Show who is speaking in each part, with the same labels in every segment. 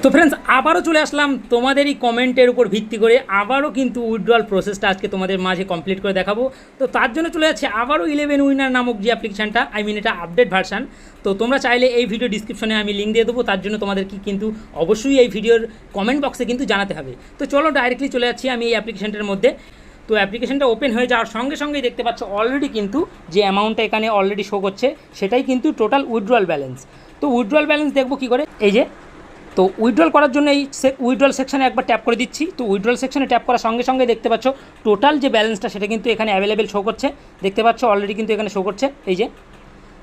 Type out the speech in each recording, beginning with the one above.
Speaker 1: তো ফ্রেন্ডস আবারও চলে আসলাম তোমাদেরই কমেন্টের উপর ভিত্তি করে আবারও কিন্তু উইথড্রয়াল প্রসেসটা আজকে তোমাদের মাঝে কমপ্লিট করে দেখাবো। তো তার জন্য চলে যাচ্ছে আবারও 11 উইনার নামক যে অ্যাপ্লিকেশানটা, এটা আপডেট ভার্সান। তো তোমরা চাইলে এই ভিডিও ডিসক্রিপশনে আমি লিঙ্ক দিয়ে দেবো, তার জন্য তোমাদের কিন্তু অবশ্যই এই ভিডিওর কমেন্ট বক্সে কিন্তু জানাতে হবে। তো চলো ডাইরেক্টলি চলে যাচ্ছি আমি এই অ্যাপ্লিকেশানটার মধ্যে। তো অ্যাপ্লিকেশানটা ওপেন হয়ে যাওয়ার সঙ্গে সঙ্গেই দেখতে পাচ্ছ অলরেডি কিন্তু যে অ্যামাউন্টটা এখানে অলরেডি শো করছে সেটাই কিন্তু টোটাল উইথড্রয়াল ব্যালেন্স। তো উইথড্রয়াল ব্যালেন্স দেখবো কী করে, এই যে তো উইথড্রল করার জন্য এই উইথড্রল সেকশানে একবার ট্যাপ করে দিচ্ছি। তো উইথড্রল সেকশানে ট্যাপ করার সঙ্গে সঙ্গে দেখতে পাচ্ছ টোটাল যে ব্যালেন্সটা সেটা কিন্তু এখানে অ্যাভেলেবেল শো করছে, দেখতে পাচ্ছ অলরেডি কিন্তু এখানে শো করছে এই যে।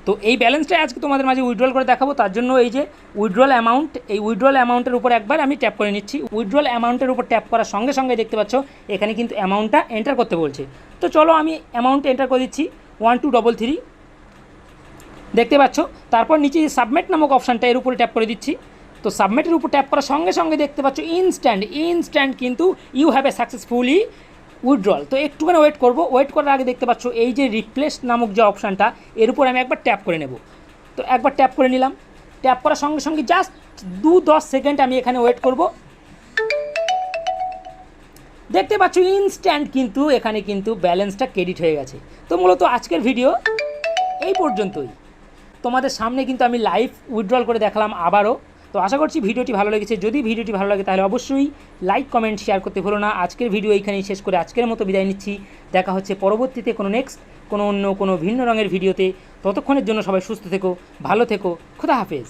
Speaker 1: তো এই ব্যালেন্সটাই আজকে তোমাদের মাঝে উইথড্রল করে দেখাবো, তার জন্য এই যে উইথড্রল অ্যামাউন্ট, এই উইথড্রল অ্যামাউন্টের উপর একবার আমি ট্যাপ করে নিচ্ছি। উইথড্রল অ্যামাউন্টের উপর ট্যাপ করার সঙ্গে সঙ্গে দেখতে পাচ্ছ এখানে কিন্তু অ্যামাউন্টটা এন্টার করতে বলছে। তো চলো আমি অ্যামাউন্ট এন্টার করে দিচ্ছি 1233, দেখতে পাচ্ছ। তারপর নিচে যে সাবমিট নামক অপশানটা এর উপরে ট্যাপ করে দিচ্ছি। তো সাবমিটের উপর ট্যাপ করার সঙ্গে সঙ্গে দেখতে পাচ্ছ ইনস্ট্যান্ট কিন্তু you have a successfully withdrawal. তো একটুখানি ওয়েট করবো, ওয়েট করার আগে দেখতে পাচ্ছ এই যে রিপ্লেস নামক যে অপশানটা এর উপর আমি একবার ট্যাপ করে নেব। তো একবার ট্যাপ করে নিলাম, ট্যাপ করার সঙ্গে সঙ্গে জাস্ট 2-10 সেকেন্ড আমি এখানে ওয়েট করব। দেখতে পাচ্ছ ইনস্ট্যান্ট কিন্তু এখানে কিন্তু ব্যালেন্সটা ক্রেডিট হয়ে গেছে। তো মূলত আজকের ভিডিও এই পর্যন্তই, তোমাদের সামনে কিন্তু আমি লাইভ উইথড্রল করে দেখালাম আবারও। তো আশা করছি ভিডিওটি ভালো লেগেছে। যদি ভিডিওটি ভালো লাগে তাহলে অবশ্যই লাইক কমেন্ট শেয়ার করতে ভুলো না। আজকের ভিডিও এইখানেই শেষ করে আজকের মতো বিদায় নিচ্ছি। দেখা হচ্ছে পরবর্তীতে কোনো অন্য কোনো ভিন্ন রঙের ভিডিওতে। ততক্ষণের জন্য সবাই সুস্থ থেকো, ভালো থেকো, খোদা হাফেজ।